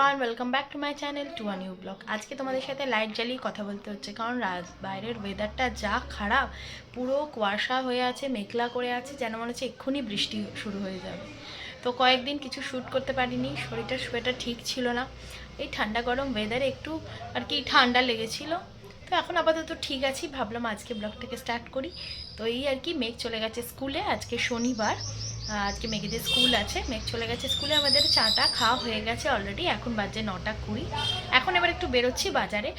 Everyone, welcome back to my channel to a new blog. আজকে তোমাদের সাথে light জ্বালিয়ে কথা বলতে হচ্ছে, কারণ বাইরের ওয়েদারটা যা খারাপ, পুরো কুয়াশা হয়ে আছে, মেঘলা করে আছে, যেন মনে হচ্ছে এক্ষুনি বৃষ্টি শুরু হয়ে যাবে। তো কয়েকদিন কিছু শ্যুট করতে পারিনি, শরীরটা ঠিক ছিল না। এই ঠান্ডা গরম ওয়েদারে একটু আর কি ঠান্ডা লেগেছিল। তো এখন আপাতত ঠিক আছি, ভাবলাম আজকে ব্লগটাকে স্টার্ট করি। তো এই আর কি, মেঘ চলে গেছে স্কুলে, আজকে শনিবার, আজকে মেঘেদের স্কুল আছে। মেঘ চলে গেছে স্কুলে, আমাদের চাটা খাওয়া হয়ে গেছে অলরেডি, এখন বাজে 9:20। এখন এবার একটু বেরোচ্ছি বাজারে।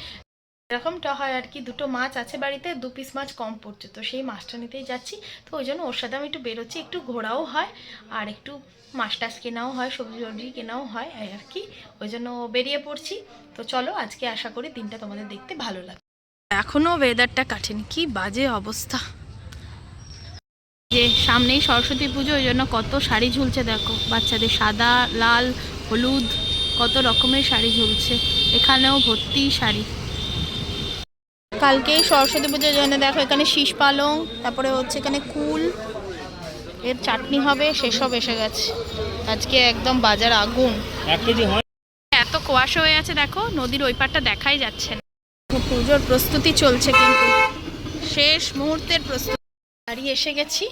এরকমটা হয় আর কি, দুটো মাছ আছে বাড়িতে, 2 পিস মাছ কম পড়ছে, তো সেই মাছটা নিতেই যাচ্ছি। তো ওই জন্য ওর সাথে আমি একটু বেরোচ্ছি, একটু ঘোরাও হয় আর একটু মাছ টাছ কেনাও হয়, সবজি সবজি কেনাও হয় আর কি, ওই জন্য বেরিয়ে পড়ছি। তো চলো, আজকে আশা করি দিনটা তোমাদের দেখতে ভালো লাগে। এখনও ওয়েদারটা কাটেনি, কি বাজে অবস্থা। যে সামনেই সরস্বতী পুজো, ওই জন্য কত শাড়ি ঝুলছে দেখো, বাচ্চাদের সাদা, লাল, হলুদ, কত রকমের শাড়ি ঝুলছে। এখানেও ভর্তি শাড়ি। কালকেই সরস্বতী পুজোর জন্য দেখো, এখানে শীষ পালং, তারপরে হচ্ছে এখানে কুল, এর চাটনি হবে, সেসব এসে গেছে। আজকে একদম বাজার আগুন। 1 কেজি হয়। এত কুয়াশা হয়ে আছে দেখো, নদীর ওই পারটা দেখাই যাচ্ছে না। পুজোর প্রস্তুতি চলছে, কিন্তু শেষ মুহূর্তের প্রস্তুতি। বাড়ি এসে গেছি।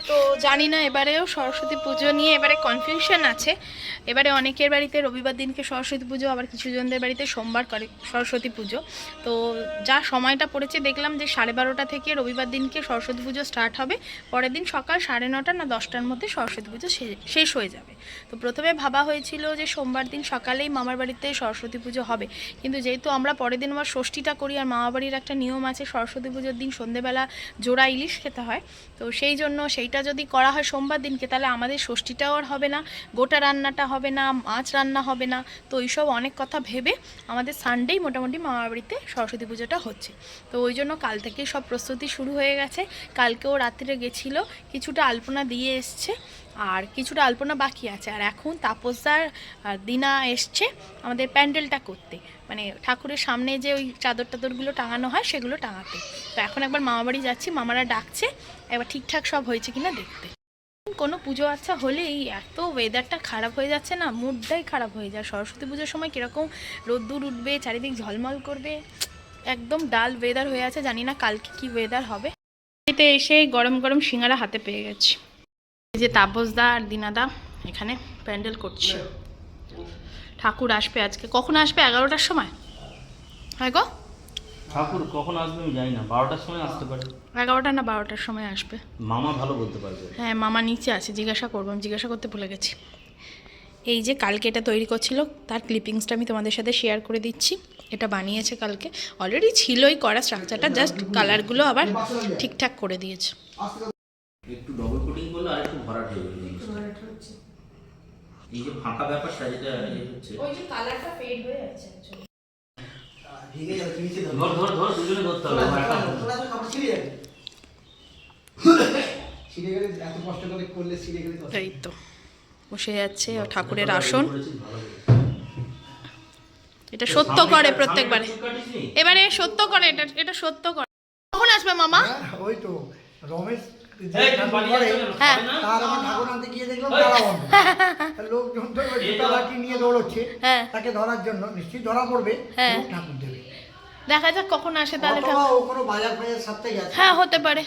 তো জানি না, এবারেও সরস্বতী পুজো নিয়ে এবারে কনফিউশন আছে। এবারে অনেকের বাড়িতে রবিবার দিনকে সরস্বতী পুজো, আবার কিছুজনদের বাড়িতে সোমবার করে সরস্বতী পুজো। তো যা সময়টা পড়েছে, দেখলাম যে 12:30 থেকে রবিবার দিনকে সরস্বতী পুজো স্টার্ট হবে, পরের দিন সকাল 9:30 না 10টার মধ্যে সরস্বতী পুজো শেষ হয়ে যাবে। তো প্রথমে ভাবা হয়েছিল যে সোমবার দিন সকালেই মামার বাড়িতে সরস্বতী পুজো হবে, কিন্তু যেহেতু আমরা পরের দিন আবার ষষ্ঠীটা করি, আর মামা বাড়ির একটা নিয়ম আছে, সরস্বতী পুজোর দিন সন্ধেবেলা জোড়া ইলিশ খেতে হয়। তো সেই জন্য সেইটা যদি করা হয় সোমবার দিনকে, তাহলে আমাদের ষষ্ঠীটাও আর হবে না, গোটা রান্নাটা হবে না, মাছ রান্না হবে না। তো এইসব অনেক কথা ভেবে আমাদের সানডেই মোটামুটি মামার বাড়িতে সরস্বতী পুজোটা হচ্ছে। তো ওই জন্য কাল থেকে সব প্রস্তুতি শুরু হয়ে গেছে। কালকেও রাত্রে গেছিলো, কিছুটা আলপনা দিয়ে এসছে, আর কিছুটা আলপনা বাকি আছে। আর এখন তাপসদার দিনা এসছে আমাদের প্যান্ডেলটা করতে, মানে ঠাকুরের সামনে যে ওই চাদর টাদরগুলো টাঙানো হয় সেগুলো টাঙাতে। তো এখন একবার মামাবাড়ি যাচ্ছি, মামারা ডাকছে, একবার ঠিকঠাক সব হয়েছে কিনা দেখতে। কোনো পুজো আচ্ছা হলে এই এত ওয়েদারটা খারাপ হয়ে যাচ্ছে না, মুডটাই খারাপ হয়ে যায়। সরস্বতী পুজোর সময় কীরকম রোদ্দুর উঠবে, চারিদিক ঝলমল করবে, একদম ডাল ওয়েদার হয়ে আছে। জানি না কালকে কি ওয়েদার হবে। এতে এসে গরম গরম সিঙ্গারা হাতে পেয়ে গেছি। এই যে তাপসদা আর দিনাদা এখানে প্যান্ডেল করছে। ঠাকুর আসবে আজকে, কখন আসবে? 11টার সময়। হ্যাঁ গো, ঠাকুর কখন আসবে আমি জানি না, 12টার সময় আসতে পারে। 11টা না 12টার সময় আসবে। মামা ভালো বলতে পারবে। হ্যাঁ, মামা নিচে আছে, জিজ্ঞাসা করবো, আমি জিজ্ঞাসা করতে ভুলে গেছি। এই যে কালকে এটা তৈরি করছিল, তার ক্লিপিংসটা আমি তোমাদের সাথে শেয়ার করে দিচ্ছি। এটা বানিয়েছে কালকে, অলরেডি ছিলই করা স্ট্রাকচারটা, জাস্ট কালারগুলো আবার ঠিকঠাক করে দিয়েছে। একটু ডবল কোটিং করলে আর একটু ভরাট হয়ে যাবে। এই যে ফাঁকা ব্যাপারটা যেটা হচ্ছে, ওই যে কালারটা ফেড হয়ে যাচ্ছে অ্যাকচুয়ালি। ভিগে যাবে, নিচে ধর ধর ধর, দুজনে ধরতে হবে। তোরা তো কাপড় ছিঁড়ে যাবে, ছিঁড়ে গেলে এত কষ্ট করে করলে ছিঁড়ে গেলে। এই তো বসে যাচ্ছে ঠাকুরের আসন। এটা সত্য করে প্রত্যেকবারে, এবারে সত্য করে, এটা এটা সত্য করে। কখন আসবে মামা? ওই তো রমেশ হ্যাঁ, লোকজন তো লাঠি নিয়ে দৌড়চ্ছে, তাকে ধরার জন্য, নিশ্চয়ই ধরা পড়বে, ঠাকুর দেবে। দেখা যাক কখন আসে তাহলে। ও কোনো বাজার ফাজার সাথে গেছে, হ্যাঁ হতে পারে।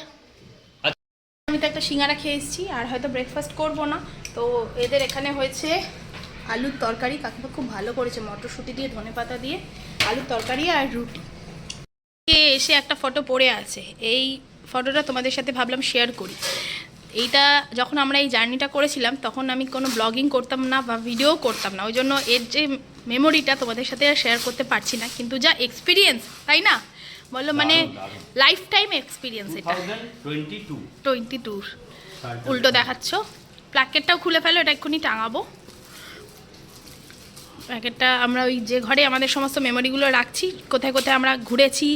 আমি তো একটা সিঙ্গারা খেয়ে এসেছি, আর হয়তো ব্রেকফাস্ট করবো না। তো এদের এখানে হয়েছে আলুর তরকারি, কাকিমা খুব ভালো করেছে, মটরশুঁটি দিয়ে, ধনেপাতা দিয়ে আলুর তরকারি আর রুটি। এসে একটা ফটো পড়ে আছে, এই ফটোটা তোমাদের সাথে ভাবলাম শেয়ার করি। এইটা যখন আমরা এই জার্নিটা করেছিলাম, তখন আমি কোনো ব্লগিং করতাম না বা ভিডিও করতাম না, ওই জন্য এর যে মেমোরিটা তোমাদের সাথে আর শেয়ার করতে পারছি না, কিন্তু যা এক্সপিরিয়েন্স, তাই না বলো, মানে লাইফ টাইম এক্সপিরিয়েন্স। এটা 22 উল্টো দেখাচ্ছ। প্ল্যাকেটটাও খুলে ফেলো, এটা এক্ষুনি টাঙাবো। প্যাকেটটা আমরা ওই যে ঘরে আমাদের সমস্ত মেমোরিগুলো রাখছি, কোথায় কোথায় আমরা ঘুরেছি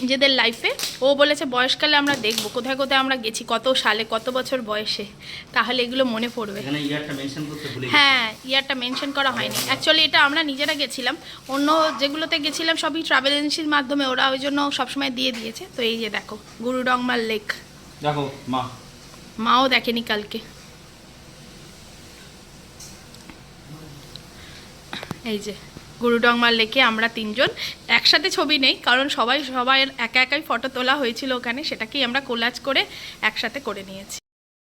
নিজেদের লাইফে। ও বলেছে বয়সকালে আমরা দেখবো কোথায় কোথায় আমরা গেছি, কত সালে, কত বছর বয়সে, তাহলে এগুলো মনে পড়বে। হ্যাঁ, ইয়ারটা মেনশন করা হয়নি অ্যাকচুয়ালি, এটা আমরা নিজেরা গেছিলাম, অন্য যেগুলোতে গেছিলাম সবই ট্রাভেল এজেন্সির মাধ্যমে, ওরা ওই জন্য সবসময় দিয়ে দিয়েছে। তো এই যে দেখো গুরুডংমার লেক, দেখো মাও দেখেনি কালকে। এই যে গুরুডংমার লেকে আমরা 3 জন একসাথে ছবি নেই, কারণ সবাই একা একাই ফটো তোলা হয়েছিল ওখানে, সেটাকেই আমরা কোলাজ করে একসাথে করে নিয়েছি।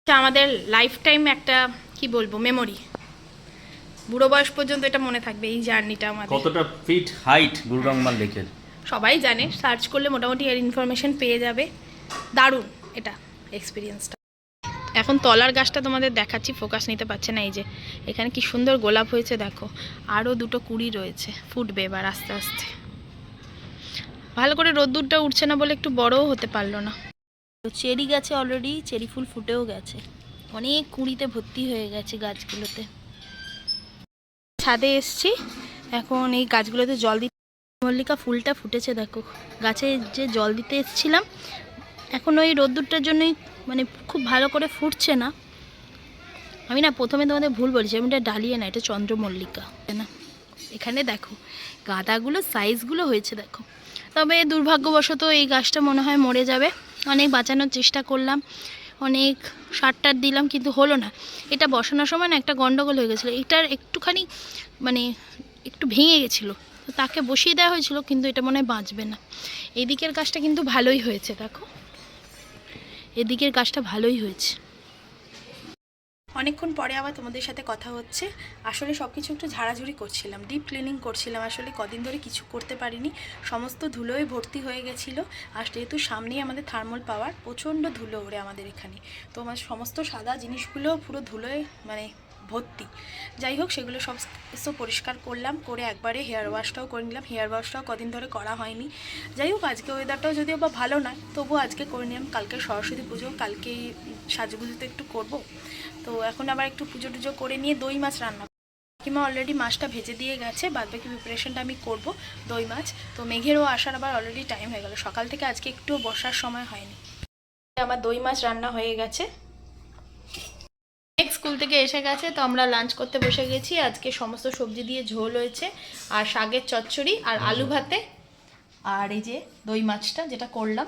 আমাদের লাইফ টাইম একটা কি বলবো মেমোরি, বুড়ো বয়স পর্যন্ত এটা মনে থাকবে এই জার্নিটা আমাদের। কতটা ফিট হাইট গুরুডংমার লেকের সবাই জানে, সার্চ করলে মোটামুটি এর ইনফরমেশন পেয়ে যাবে। দারুণ এটা এক্সপিরিয়েন্সটা। এখন তলার গাছটা তোমাদের দেখাচ্ছি, ফোকাস নিতে পারছে না। এই যে এখানে কি সুন্দর গোলাপ হয়েছে দেখো, আরও 2টো কুড়ি রয়েছে, ফুটবে এবার আস্তে আস্তে। ভালো করে রোদ্দুরটা উঠছে না বলে একটু বড়ও হতে পারলো না। তো চেরি গাছে অলরেডি চেরি ফুল ফুটেও গেছে, অনেক কুঁড়িতে ভর্তি হয়ে গেছে গাছগুলোতে। ছাদে এসছি এখন, এই গাছগুলোতে জল দিতে। মল্লিকা ফুলটা ফুটেছে দেখো, গাছে যে জল দিতে এসেছিলাম এখন ওই রোদ্দুরটার জন্যই মানে খুব ভালো করে ফুটছে না। আমি না প্রথমে তোমাদের ভুল বলেছি, আমি এটা ডালিয়া না, এটা চন্দ্রমল্লিকা না। এখানে দেখো গাঁদাগুলো সাইজগুলো হয়েছে দেখো। তবে দুর্ভাগ্যবশত এই গাছটা মনে হয় মরে যাবে। অনেক বাঁচানোর চেষ্টা করলাম, অনেক সার টার দিলাম, কিন্তু হলো না। এটা বসানোর সময় না একটা গন্ডগোল হয়ে গেছিলো, এটার একটুখানি মানে একটু ভেঙে গেছিলো, তো তাকে বসিয়ে দেওয়া হয়েছিল, কিন্তু এটা মনে হয় বাঁচবে না। এদিকের গাছটা কিন্তু ভালোই হয়েছে দেখো, এদিকের গাছটা ভালোই হয়েছে। অনেকক্ষণ পরে আবার তোমাদের সাথে কথা হচ্ছে। আসলে সব কিছু একটু ঝাড়াঝুড়ি করছিলাম, ডিপ ক্লিনিং করছিলাম। আসলে কদিন ধরে কিছু করতে পারিনি, সমস্ত ধুলোয় ভর্তি হয়ে গেছিলো। আর যেহেতু সামনেই আমাদের থার্মাল পাওয়ার, প্রচণ্ড ধুলো ওড়ে আমাদের এখানে, তো আমার সমস্ত সাদা জিনিসগুলো পুরো ধুলোয় মানে ভর্তি। যাই হোক, সেগুলো সব পরিষ্কার করলাম, করে একবারে হেয়ার ওয়াশটাও করে নিলাম। হেয়ার ওয়াশটাও কদিন ধরে করা হয়নি। যাই হোক, আজকে ওয়েদারটাও যদিও বা ভালো নয়, তবুও আজকে করে নিলাম। কালকে সরস্বতী পুজো, কালকেই সাজুগুজু তো একটু করবো, তো এখন আবার একটু পুজো টুজো করে নিয়ে দই মাছ রান্না। কিমা অলরেডি মাছটা ভেজে দিয়ে গেছে, বাদবাকি প্রিপারেশনটা আমি করব। দই মাছ তো মেঘেরও আসার আবার অলরেডি টাইম হয়ে গেল, সকাল থেকে আজকে একটু বসার সময় হয়নি। আমার দই মাছ রান্না হয়ে গেছে। স্কুল থেকে এসে গেছে, তো আমরা লাঞ্চ করতে বসে গেছি। আজকে সমস্ত সবজি দিয়ে ঝোল হয়েছে, আর শাকের চচ্চড়ি, আর আলু ভাতে, আর এই যে দই মাছটা যেটা করলাম।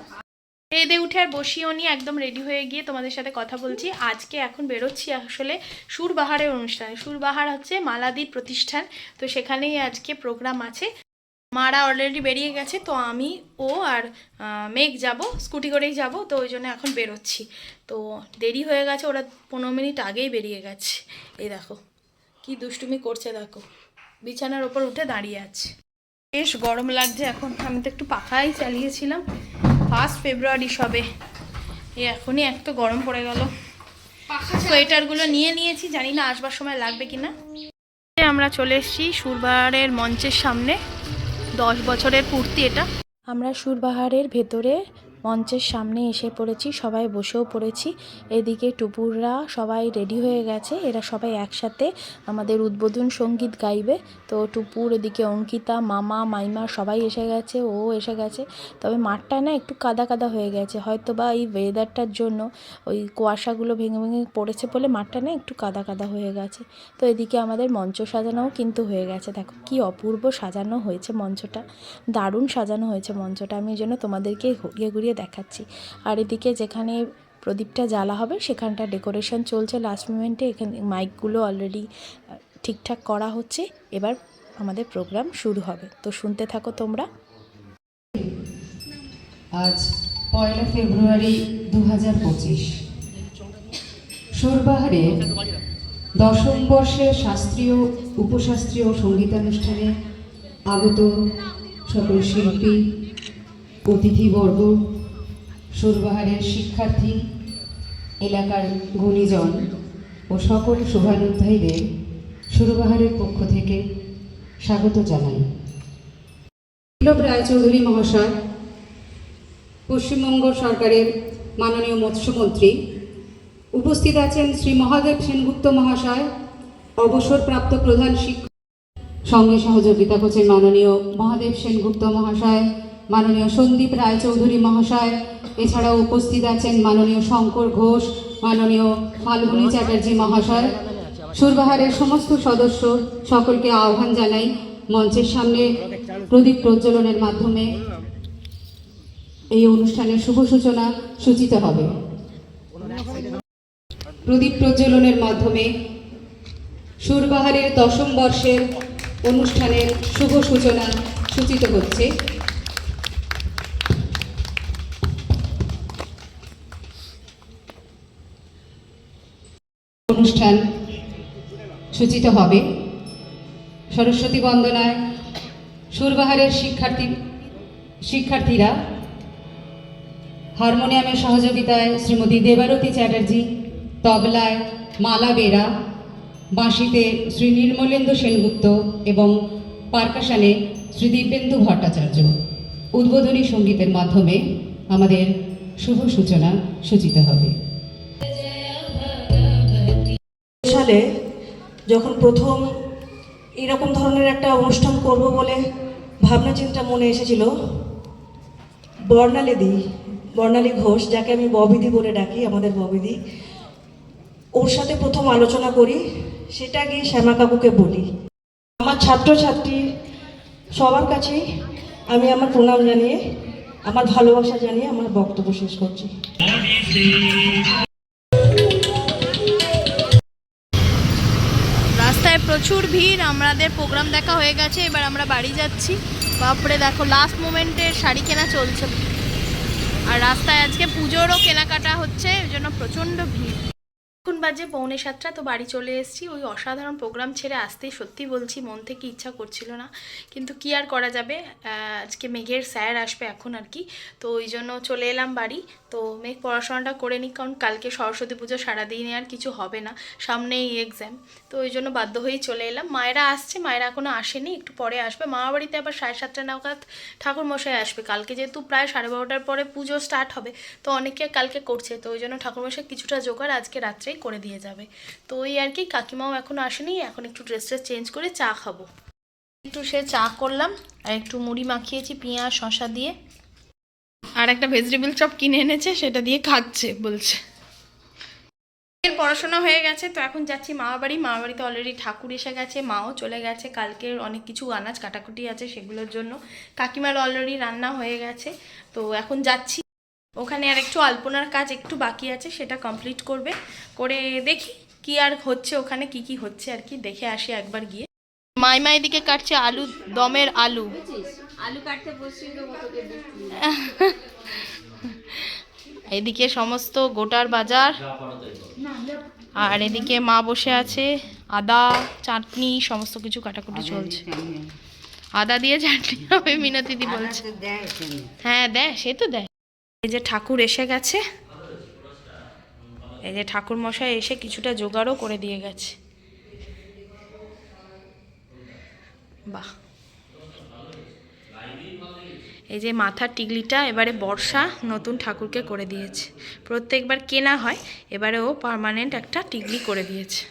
খেয়ে উঠে আর বসিও নি, একদম রেডি হয়ে গিয়ে তোমাদের সাথে কথা বলছি। আজকে এখন বেরোচ্ছি আসলে সুরবাহারের অনুষ্ঠানে। সুরবাহার হচ্ছে মালাদির প্রতিষ্ঠান, তো সেখানেই আজকে প্রোগ্রাম আছে। মারা অলরেডি বেরিয়ে গেছে, তো আমি ও আর মেঘ যাব, স্কুটি করেই যাব, তো ওই জন্য এখন বেরোচ্ছি। তো দেরি হয়ে গেছে, ওরা 15 মিনিট আগেই বেরিয়ে গেছে। এই দেখো কি দুষ্টুমি করছে দেখো, বিছানার ওপর উঠে দাঁড়িয়ে আছে। বেশ গরম লাগছে এখন, আমি তো একটু পাখাই চালিয়েছিলাম। 1 ফেব্রুয়ারি সবে, এখনই এত গরম পড়ে গেল। সোয়েটারগুলো নিয়ে নিয়েছি, জানি না আসবার সময় লাগবে কিনা। আমরা চলে এসেছি সুরবাহারের মঞ্চের সামনে, 10 বছরের পূর্তি এটা। আমরা সুরবাহারের ভেতরে মঞ্চের সামনে এসে পড়েছি, সবাই বসেও পড়েছি। এদিকে টুপুররা সবাই রেডি হয়ে গেছে, এরা সবাই একসাথে আমাদের উদ্বোধন সঙ্গীত গাইবে। তো টুপুর, এদিকে অঙ্কিতা, মামা, মাইমা সবাই এসে গেছে, ও এসে গেছে। তবে মাঠটা না একটু কাদা কাদা হয়ে গেছে, হয়তো বা এই ওয়েদারটার জন্য ওই কুয়াশাগুলো ভেঙে ভেঙে পড়েছে বলে মাঠটা না একটু কাদা কাদা হয়ে গেছে। তো এদিকে আমাদের মঞ্চ সাজানোও কিন্তু হয়ে গেছে, দেখো কি অপূর্ব সাজানো হয়েছে মঞ্চটা, দারুণ সাজানো হয়েছে মঞ্চটা। আমি এই জন্য তোমাদেরকে ঘুরিয়ে ঘুরিয়ে দেখাচ্ছি। আর এদিকে যেখানে প্রদীপটা জ্বালা হবে সেখানটা ডেকোরেশন চলছে লাস্ট মোমেন্টে। এখানে মাইকগুলো অলরেডি ঠিকঠাক করা হচ্ছে, এবার আমাদের প্রোগ্রাম শুরু হবে, তো শুনতে থাকো তোমরা। আজ 1 ফেব্রুয়ারি 2025 সুরবাহারের 10ম বর্ষের শাস্ত্রীয় উপশাস্ত্রীয় সঙ্গীতানুষ্ঠানে আগত সকল শিল্পী, অতিথিবর্গ, সুরবাহারের শিক্ষার্থী, এলাকার গুণীজন ও সকল শুভানুধ্যায়ীদের সুরবাহারের পক্ষ থেকে স্বাগত জানাই। বিপ্লব রায়চৌধুরী মহাশয়, পশ্চিমবঙ্গ সরকারের মাননীয় মৎস্যমন্ত্রী, উপস্থিত আছেন শ্রী মহাদেব সেনগুপ্ত মহাশয়, অবসরপ্রাপ্ত প্রধান শিক্ষক, সঙ্গে সহযোগিতা করছেন মাননীয় মহাদেব সেনগুপ্ত মহাশয়, মাননীয় সন্দীপ রায়চৌধুরী মহাশয়। এছাড়াও উপস্থিত আছেন মাননীয় শঙ্কর ঘোষ, মাননীয় ফাল্গুনী চ্যাটার্জি মহাশয়। সুরবাহারের সমস্ত সদস্য সকলকে আহ্বান জানাই মঞ্চের সামনে প্রদীপ প্রজ্বলনের মাধ্যমে এই অনুষ্ঠানের শুভ সূচনা সূচিত হবে। প্রদীপ প্রজ্বলনের মাধ্যমে সুরবাহারের 10ম বর্ষের অনুষ্ঠানের শুভ সূচনা সূচিত হচ্ছে। অনুষ্ঠান সূচিত হবে। সরস্বতী বন্দনায় সুরবাহারের শিক্ষার্থীরা, হারমোনিয়ামের সহযোগিতায় শ্রীমতী দেবারতী চ্যাটার্জি, তবলায় মালা বেরা, বাঁশিতে শ্রী নির্মলেন্দু সেনগুপ্ত এবং পারকাশনে শ্রী দিব্যেন্দু ভট্টাচার্য। উদ্বোধনী সঙ্গীতের মাধ্যমে আমাদের শুভ সূচনা সূচিত হবে। সালে যখন প্রথম এরকম ধরনের একটা অনুষ্ঠান করব বলে ভাবনা চিন্তা মনে এসেছিল, বর্ণালী ঘোষ, যাকে আমি ববিদি বলে ডাকি, আমাদের ববিদি, ওর সাথে প্রথম আলোচনা করি। সেটা গিয়ে শ্যামা কাকুকে বলি। আমার ছাত্রছাত্রী সবার কাছেই আমি আমার প্রণাম জানিয়ে, আমার ভালোবাসা জানিয়ে আমার বক্তব্য শেষ করছি। রাস্তায় প্রচুর ভিড়, আমাদের প্রোগ্রাম দেখা হয়ে গেছে, এবার আমরা বাড়ি যাচ্ছি। বাপরে দেখো, লাস্ট মোমেন্টের শাড়ি কেনা চলছে, আর রাস্তায় আজকে পুজোরও কেনাকাটা হচ্ছে, ওই জন্য প্রচণ্ড ভিড়। এখন বাজে 6:45, তো বাড়ি চলে এসেছি। ওই অসাধারণ প্রোগ্রাম ছেড়ে আসতেই সত্যি বলছি মন থেকে ইচ্ছা করছিল না, কিন্তু কি আর করা যাবে, আজকে মেঘের স্যার আসবে এখন আর কি, তো ওই জন্য চলে এলাম বাড়ি। তো মেঘ পড়াশোনাটা করে নিই, কারণ কালকে সরস্বতী পুজো, সারাদিনে আর কিছু হবে না, সামনেই এক্সাম, তো ওই জন্য বাধ্য হয়েই চলে এলাম। মায়েরা আসছে, মায়েরা এখনও আসেনি, একটু পরে আসবে। মামা বাড়িতে আবার 7:30 নাগাদ ঠাকুরমশাই আসবে। কালকে যেহেতু প্রায় 12:30 পরে পুজো স্টার্ট হবে, তো অনেকে কালকে করছে, তো ওই জন্য ঠাকুরমশাই কিছুটা জোগাড় আজকে রাত্রেই করে দিয়ে যাবে। তো ওই আর কি, কাকিমাও এখনও আসেনি, এখন একটু ড্রেসটা চেঞ্জ করে চা খাবো। একটু সে চা করলাম, আর একটু মুড়ি মাখিয়েছি পেঁয়াজ শসা দিয়ে, আর একটা ভেজিটেবল চপ কিনে এনেছে, সেটা দিয়ে খাচ্ছে বলছে। পড়াশোনা হয়ে গেছে, তো এখন যাচ্ছি মামা বাড়ি। মামা বাড়িতে অলরেডি ঠাকুর এসে গেছে, মাও চলে গেছে, কালকের অনেক কিছু আনাজ কাটাকুটি আছে সেগুলোর জন্য। কাকিমার অলরেডি রান্না হয়ে গেছে, তো এখন যাচ্ছি ওখানে। আর একটু আলপনার কাজ একটু বাকি আছে, সেটা কমপ্লিট করে দেখি কি আর হচ্ছে ওখানে, কি হচ্ছে আর কি, দেখে আসি একবার গিয়ে। মাইমা এদিকে কাটছে আলু, দমের আলু কাটতে বসছিল, এদিকে সমস্ত গোটার বাজার, আর এদিকে মা বসে আছে, আদা চাটনি সমস্ত কিছু কাটাকুটি চলছে। আদা দিয়ে চাটনি হবে মিনতিদি বলছে। হ্যাঁ দেয়, সে তো দেয়। এই যে ঠাকুর এসে গেছে, এই যে ঠাকুর মশাই এসে কিছুটা জোগাড়ও করে দিয়ে গেছে। বাহ, এই যে মাথার টিকলিটা এবারে বর্ষা নতুন ঠাকুরকে করে দিয়েছে। প্রত্যেকবার কেনা হয়, এবারে ও পার্মানেন্ট একটা টিকলি করে দিয়েছে।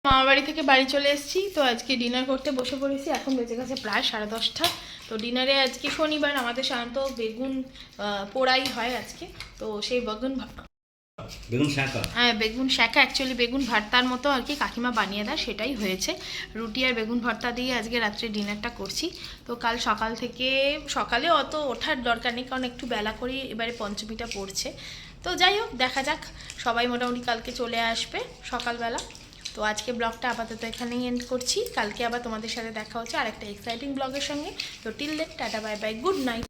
মামা বাড়ি থেকে বাড়ি চলে এসেছি, তো আজকে ডিনার করতে বসে পড়েছি। এখন বেজে গেছে প্রায় 10:30। তো ডিনারে আজকে শনিবার, আমাদের সাধারণত বেগুন পোড়াই হয় আজকে, তো সেই বেগুন শাঁকা, হ্যাঁ বেগুন শাঁকা, অ্যাকচুয়ালি বেগুন ভর্তার মতো আর কি, কাকিমা বানিয়ে দেয়, সেটাই হয়েছে। রুটি আর বেগুন ভর্তা দিয়ে আজকে রাত্রে ডিনারটা করছি। তো কাল সকালে অত ওঠার দরকার নেই, কারণ একটু বেলা করেই এবারে পঞ্চমীটা পড়ছে। তো যাই হোক, দেখা যাক, সবাই মোটামুটি কালকে চলে আসবে সকালবেলা। তো আজকে ব্লগটা আপাতত এখানেই এন্ড করছি, কালকে আবার তোমাদের সাথে দেখা হচ্ছে আর একটা এক্সাইটিং ব্লগের সঙ্গে। তো till then, tata bye bye, good night.